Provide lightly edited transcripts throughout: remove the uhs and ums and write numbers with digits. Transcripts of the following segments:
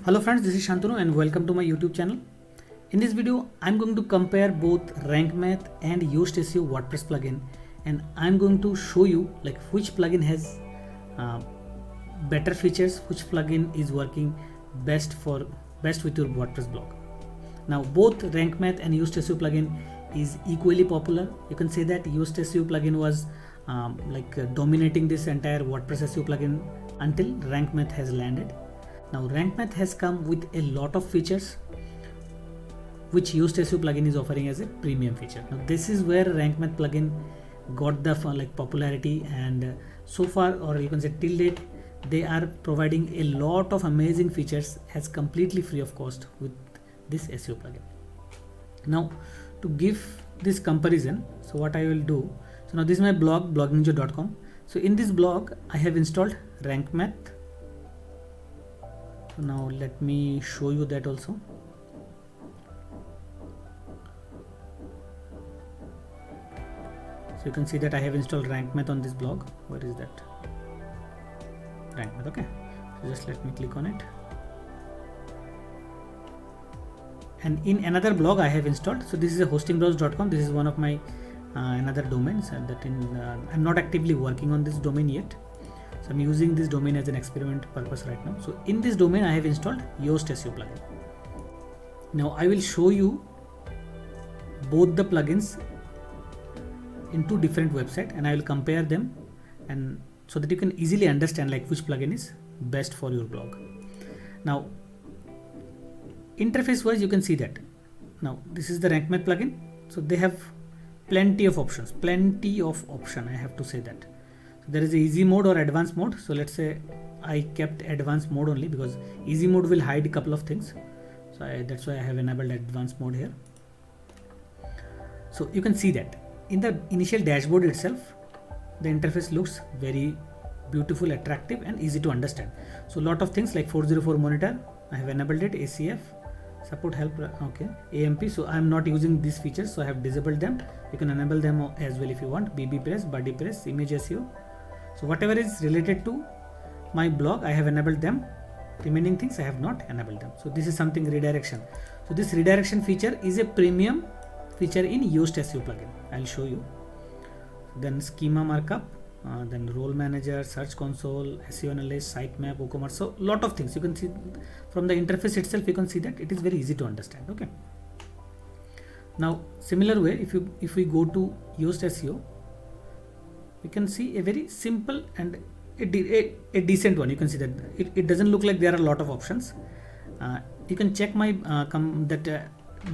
Hello friends, this is Shantanu and welcome to my YouTube channel. In this video, I'm going to compare both Rank Math and Yoast SEO WordPress plugin, and I'm going to show you which plugin has better features, which plugin is working best with your WordPress blog. Now both Rank Math and Yoast SEO plugin is equally popular. You can say that Yoast SEO plugin was dominating this entire WordPress SEO plugin until Rank Math has landed. Now Rank Math has come with a lot of features which Yoast SEO plugin is offering as a premium feature. Now this is where Rank Math plugin got the popularity, and so far, or you can say till date, they are providing a lot of amazing features as completely free of cost with this SEO plugin. Now to give this comparison, so what I will do, so now this is my blog, blogninja.com. So in this blog I have installed Rank Math. So now let me show you that also. So you can see that I have installed Rank Math on this blog. Where is that? Rank Math, okay. So just let me click on it. And in another blog I have installed, so this is a hostingbrowse.com. This is one of my another domains, and I'm not actively working on this domain yet. So I'm using this domain as an experiment purpose right now. So in this domain I have installed Yoast SEO plugin. Now I will show you both the plugins in two different websites, and I will compare them, and so that you can easily understand which plugin is best for your blog. Now interface wise, you can see that now this is the Rank Math plugin. So they have plenty of options, I have to say that. So there is a easy mode or advanced mode. So let's say I kept advanced mode only because easy mode will hide a couple of things. So that's why I have enabled advanced mode here. So you can see that in the initial dashboard itself, the interface looks very beautiful, attractive and easy to understand. So a lot of things like 404 monitor, I have enabled it, ACF, support help, okay, AMP. So I am not using these features, so I have disabled them. You can enable them as well if you want. BB press, body press, image SEO. So whatever is related to my blog, I have enabled them. Remaining things I have not enabled them. So this is something redirection. So this redirection feature is a premium feature in Yoast SEO plugin. I'll show you. Then schema markup, then role manager, search console, SEO analyst, sitemap, WooCommerce. So lot of things you can see from the interface itself. You can see that it is very easy to understand. Okay. Now similar way, if we go to Yoast SEO, we can see a very simple and a decent one. You can see that it doesn't look like there are a lot of options. You can check my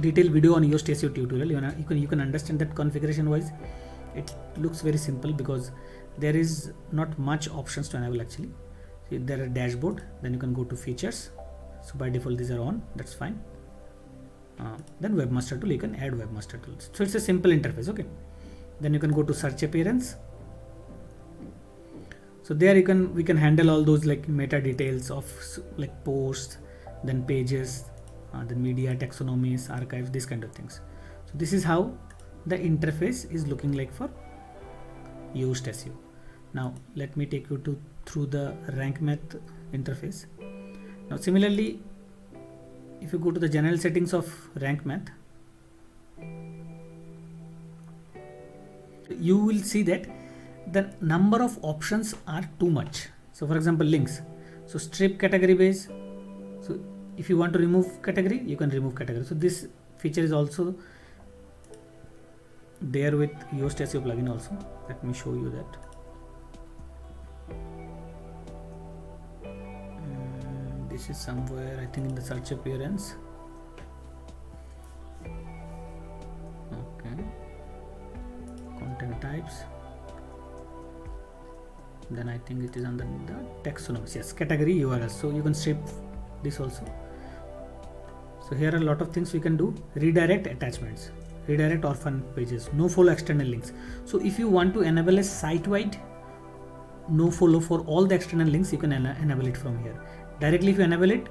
detailed video on Yoast SEO tutorial. You can understand that configuration wise it looks very simple because there is not much options to enable actually. See, there are dashboard, then you can go to features. So by default these are on, that's fine. Then webmaster tool, you can add webmaster tools. So it's a simple interface. Okay. Then you can go to search appearance. So there we can handle all those meta details of posts, then pages, the media, taxonomies, archives, these kind of things. So this is how the interface is looking like for Yoast SEO. Now let me take you through the Rank Math interface. Now similarly, if you go to the general settings of Rank Math, you will see that the number of options are too much. So for example, links. So strip category base. So if you want to remove category, you can remove category. So this feature is also there with Yoast SEO plugin also. Let me show you that. This is somewhere, I think, in the search appearance. Okay. Content types. Then I think it is under the taxonomies. Yes, category URL. So you can strip this also. So here are a lot of things we can do. Redirect attachments, redirect orphan pages, no follow external links. So if you want to enable a site-wide no follow for all the external links, you can enable it from here. Directly if you enable it,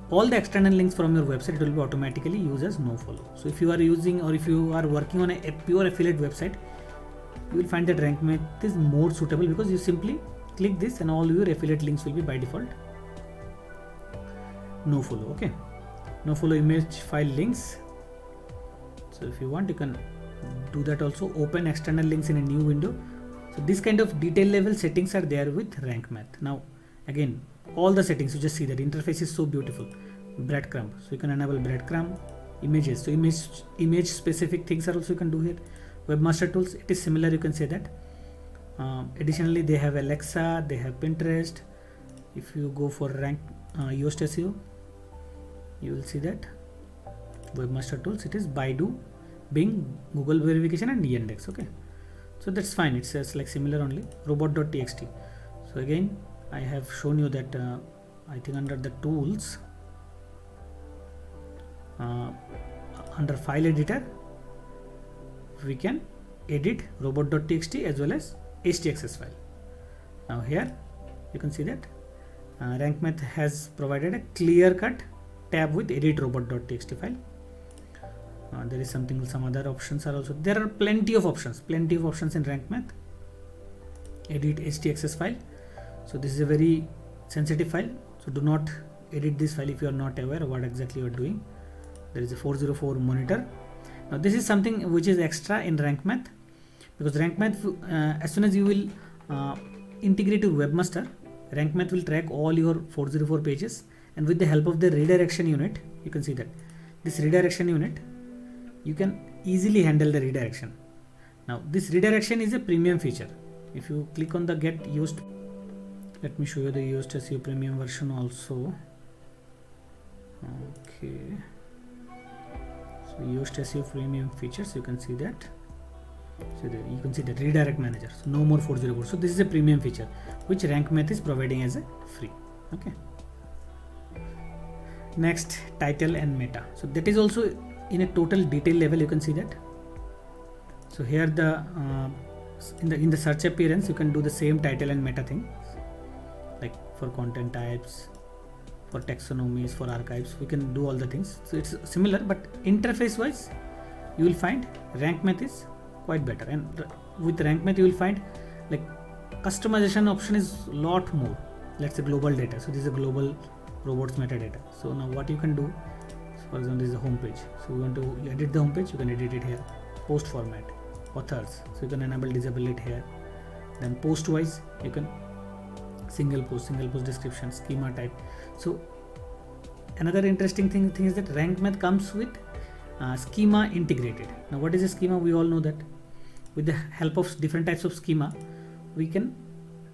all the external links from your website, it will be automatically used as no follow. So if you are using, or if you are working on a pure affiliate website, you will find that Rank Math is more suitable because you simply click this and all your affiliate links will be by default. no follow. Okay, no follow image file links. So if you want, you can do that also. Open external links in a new window. So this kind of detail level settings are there with rank math. Now again, all the settings, you just see that interface is so beautiful. Breadcrumb, so you can enable breadcrumb. Images, so image specific things are also you can do here. Webmaster tools, it is similar, you can say that. Additionally, they have Alexa, they have Pinterest. If you go for rank Yoast SEO, you will see that Webmaster tools, it is Baidu, Bing, Google verification and Yandex. Okay, so that's fine, it says like similar only. Robot.txt, so again I have shown you that I think under the tools, under file editor, we can edit robot.txt as well as htaccess file. Now here you can see that rank math has provided a clear cut tab with edit robot.txt file. There is some other options are also there. Are plenty of options in rank math. Edit htaccess file, so this is a very sensitive file, so do not edit this file if you are not aware of what exactly you are doing. There is a 404 monitor. Now this is something which is extra in rank math, because rank math, as soon as you will integrate your webmaster, rank math will track all your 404 pages, and with the help of the redirection unit, you can see that this redirection unit, you can easily handle the redirection. Now this redirection is a premium feature. If you click on the get used, let me show you the Yoast SEO premium version also. Okay, so Yoast SEO premium features, you can see that. So there you can see the redirect manager, so no more 404. So this is a premium feature which rank math is providing as a free. Okay, next, title and meta, so that is also in a total detail level, you can see that. So here the in the search appearance, you can do the same title and meta thing, like for content types, for taxonomies, for archives, we can do all the things. So it's similar, but interface wise you will find rank math is quite better, and with rank math you will find like customization option is lot more. Let's say global data, so this is a global robots metadata. So now what you can do, so for example, this is the home page, so we want to edit the home page, you can edit it here. Post format, authors, so you can enable disable it here. Then post wise, you can single post description, schema type. So another interesting thing is that rank math comes with schema integrated. Now what is a schema? We all know that with the help of different types of schema, we can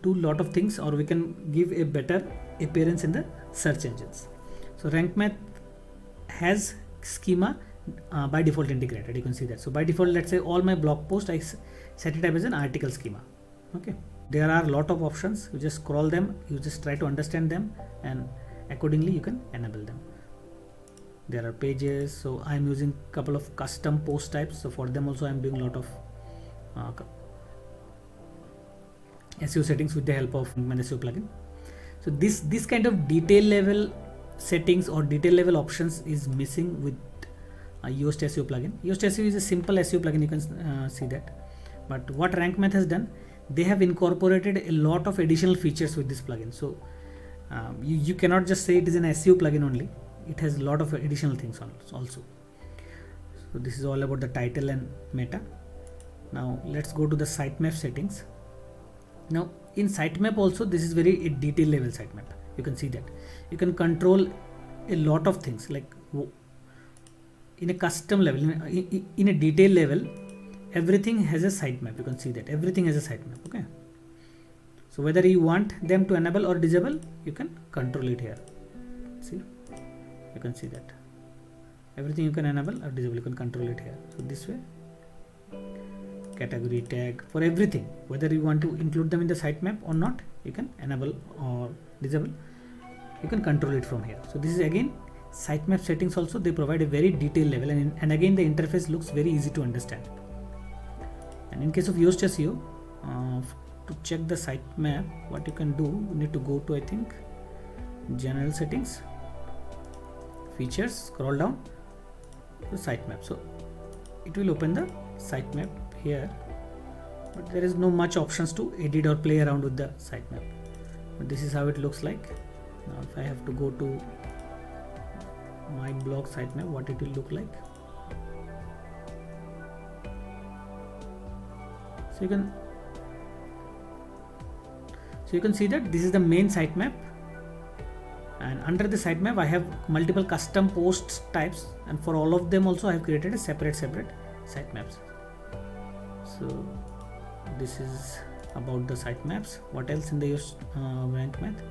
do lot of things, or we can give a better appearance in the search engines. So rank math has schema by default integrated, you can see that. So by default, let's say all my blog post, I set it up as an article schema. Okay, there are a lot of options, you just scroll them, you just try to understand them, and accordingly you can enable them. There are pages, so I'm using couple of custom post types, so for them also I'm doing a lot of SEO settings with the help of SEO plugin. So this kind of detail level settings or detail level options is missing with Yoast SEO plugin. Yoast SEO is a simple SEO plugin, you can see that. But what rank math has done, they have incorporated a lot of additional features with this plugin. So you cannot just say it is an SEO plugin only. It has a lot of additional things also. So this is all about the title and meta. Now let's go to the sitemap settings. Now in sitemap also, this is very a detail level sitemap. You can see that you can control a lot of things, like in a custom level, in a detail level, everything has a sitemap. You can see that everything has a sitemap. Okay, so whether you want them to enable or disable, you can control it here. See, you can see that everything you can enable or disable, you can control it here. So this way, category tag, for everything, whether you want to include them in the sitemap or not, you can enable or disable, you can control it from here. So this is again sitemap settings also, they provide a very detailed level, and again the interface looks very easy to understand. And in case of Yoast SEO, to check the sitemap, what you can do, you need to go to, I think, general settings, features, scroll down to sitemap. So it will open the sitemap here, but there is no much options to edit or play around with the sitemap. But this is how it looks like. Now if I have to go to my blog sitemap, what it will look like. So you can see that this is the main sitemap, and under the sitemap I have multiple custom posts types, and for all of them also I have created a separate sitemaps. So this is about the sitemaps. What else in the rank math?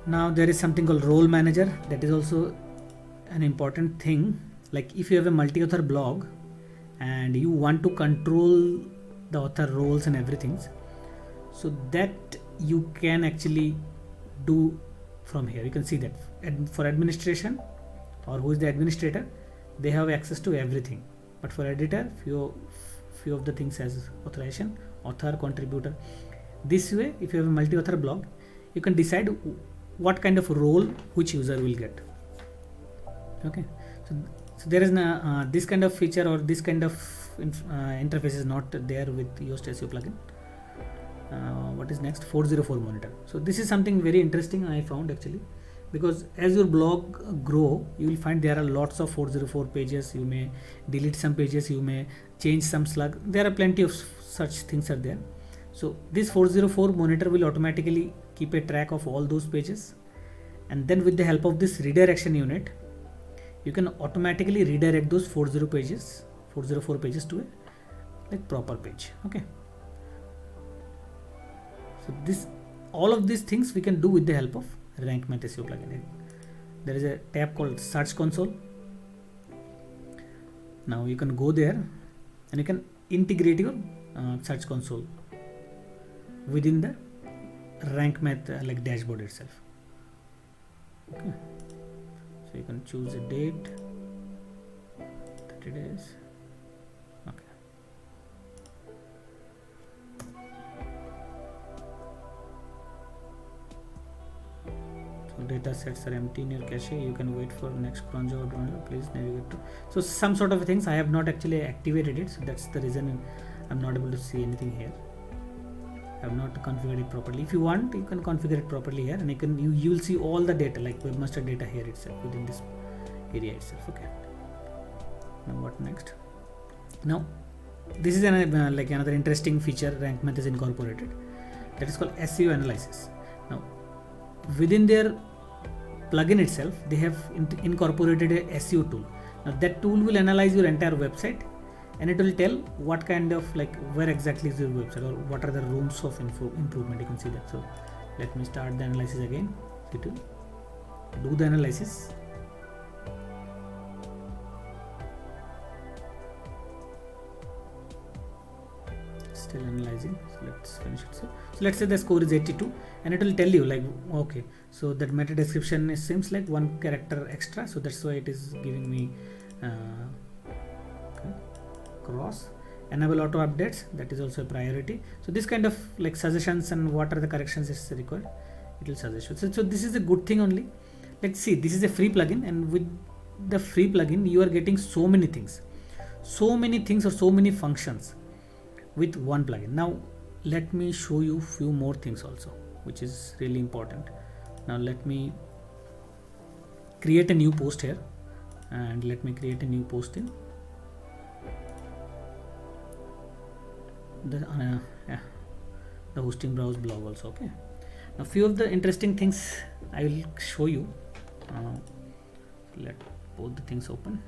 Now there is something called role manager. That is also an important thing. Like if you have a multi-author blog and you want to control the author roles and everything, so that you can actually do from here. You can see that for administration, or who is the administrator, they have access to everything, but for editor, few of the things as authorization, author, contributor. This way, if you have a multi-author blog, you can decide what kind of role which user will get. Okay, so there is this kind of feature or this kind of interface is not there with Yoast SEO plugin. What is next? 404 monitor. So this is something very interesting I found actually, because as your blog grow, you will find there are lots of 404 pages. You may delete some pages, you may change some slug. There are plenty of such things are there. So this 404 monitor will automatically keep a track of all those pages, and then with the help of this redirection unit, you can automatically redirect those 404 pages to a like proper page. Okay. So all of these things we can do with the help of Rank Math SEO plugin. There is a tab called Search Console. Now you can go there and you can integrate your Search Console within the Rank Math like dashboard itself. Okay. So you can choose a date, 30 days. Okay. So data sets are empty in your cache. You can wait for next cron job. Please navigate to. So some sort of things I have not actually activated it. So that's the reason I'm not able to see anything here. I have not configured it properly. If you want, you can configure it properly here, and you will see all the data like webmaster data here itself within this area itself. Okay. Now what next? Now this is another interesting feature Rank Math is incorporated. That is called SEO analysis. Now within their plugin itself, they have incorporated a SEO tool. Now that tool will analyze your entire website, and it will tell what kind of where exactly is your website or what are the rooms of improvement. You can see that. So let me start the analysis again. So it will do the analysis. Still analyzing. So let's finish it. So let's say the score is 82, and it will tell you okay, so that meta description seems like 1 character extra, so that's why it is giving me cross. Enable auto updates, that is also a priority. So this kind of suggestions and what are the corrections is required, it will suggest you. So this is a good thing only. Let's see, this is a free plugin, and with the free plugin you are getting so many things or so many functions with one plugin. Now let me show you few more things also, which is really important. Now let me create a new post here, and let me create a new post in the hosting browse blog also. Okay. Now few of the interesting things I will show you. Let both the things open.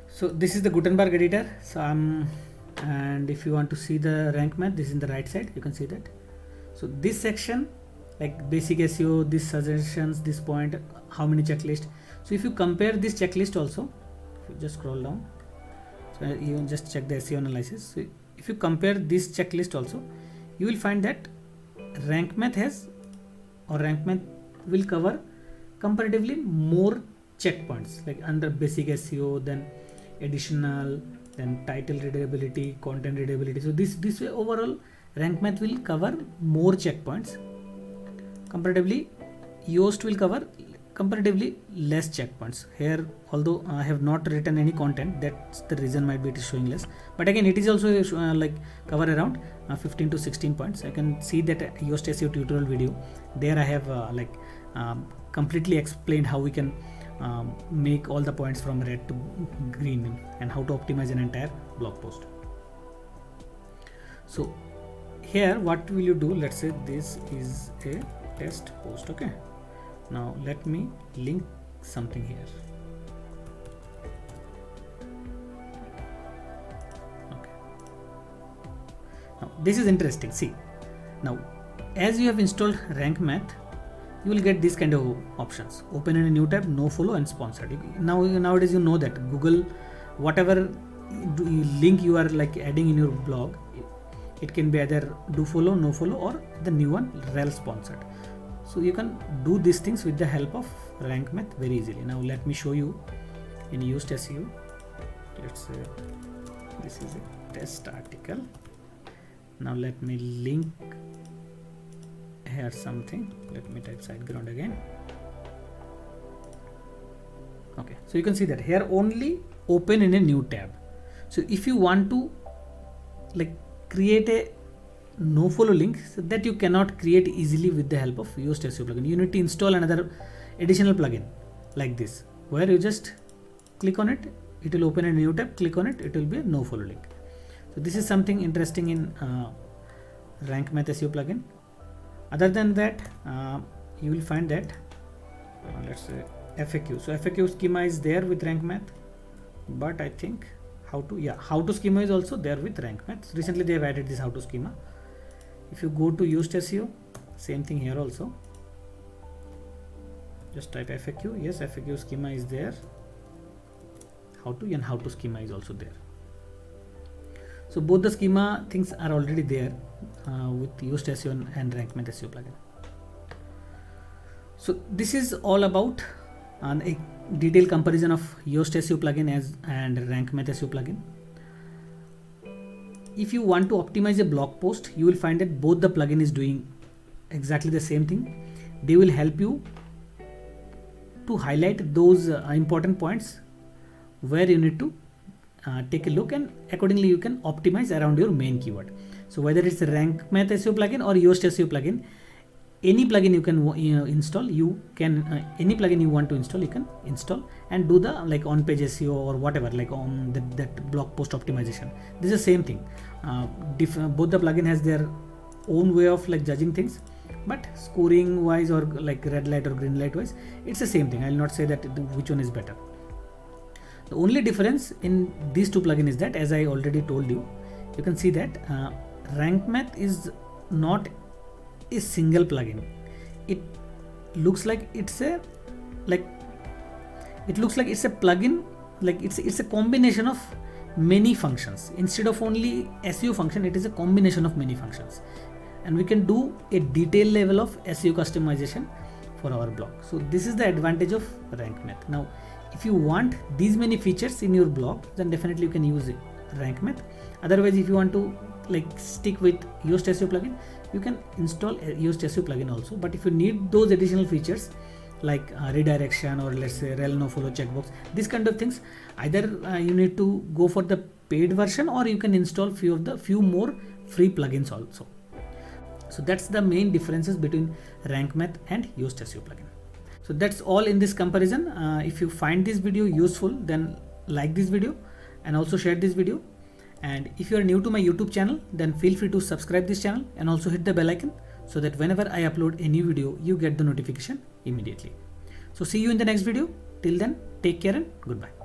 So this is the Gutenberg editor. So and if you want to see the rank math, this is in the right side, you can see that. So this section like basic SEO, this suggestions, this point, how many checklist. So if you compare this checklist also, if you just scroll down, so you just check the SEO analysis. So if you compare this checklist also, you will find that Rank Math will cover comparatively more checkpoints, like under basic SEO, then additional, then title readability, content readability. So this way overall Rank Math will cover more checkpoints. Comparatively Yoast will cover comparatively less checkpoints. Here, although I have not written any content, that's the reason might be it is showing less, but again it is also cover around 15 to 16 points. I can see that Yoast SEO tutorial video, there I have completely explained how we can make all the points from red to green and how to optimize an entire blog post. So here what will you do? Let's say this is a test post. Okay, now let me link something here. Okay, now this is interesting. See, now as you have installed Rank Math, you will get these kind of options: open in a new tab, no follow, and sponsored. Nowadays you know that Google, whatever link you are like adding in your blog, it can be either do follow, no follow, or the new one, rel sponsored. So you can do these things with the help of Rank Math very easily. Now let me show you in Yoast SEO. Let's say this is a test article. Now let me link here something. Let me type SiteGround again. Okay, so you can see that here only open in a new tab. So if you want to like create a no follow link, so that you cannot create easily with the help of Yoast SEO plugin. You need to install another additional plugin like this, where you just click on it, it will open a new tab, click on it, it will be a no follow link. So this is something interesting in Rank Math SEO plugin. Other than that, you will find that let's say FAQ. So FAQ schema is there with Rank Math, but I think how to schema is also there with Rank Math. Recently they have added this how to schema. If you go to Yoast SEO, same thing here also. Just type FAQ. Yes, FAQ schema is there. How to schema is also there. So both the schema things are already there with Yoast SEO and Rank Math SEO plugin. So this is all about a detailed comparison of Yoast SEO plugin and Rank Math SEO plugin. If you want to optimize a blog post, you will find that both the plugin is doing exactly the same thing. They will help you to highlight those important points where you need to take a look, and accordingly you can optimize around your main keyword. So whether it's a Rank Math SEO plugin or Yoast SEO plugin, any plugin you can install, you can any plugin you want to install, you can install and do the like on page SEO or whatever, like on that blog post optimization. This is the same thing. Both the plugin has their own way of like judging things, but scoring wise or like red light or green light wise, it's the same thing. I will not say that which one is better. The only difference in these two plugins is that, as I already told you, you can see that Rank Math is not a single plugin. It looks like it's a plugin, like it's a combination of many functions. Instead of only SEO function, it is a combination of many functions, and we can do a detailed level of SEO customization for our blog. So this is the advantage of Rank Math. Now if you want these many features in your blog, then definitely you can use Rank Math. Otherwise, if you want to like stick with Yoast SEO plugin, you can install a Yoast SEO plugin also. But if you need those additional features like redirection or let's say rel no follow checkbox, this kind of things, either you need to go for the paid version, or you can install few more free plugins also. So that's the main differences between Rank Math and Yoast SEO plugin. So that's all in this comparison. If you find this video useful, then like this video and also share this video. And if you are new to my YouTube channel, then feel free to subscribe this channel and also hit the bell icon, so that whenever I upload a new video, you get the notification immediately. So see you in the next video. Till then, take care and goodbye.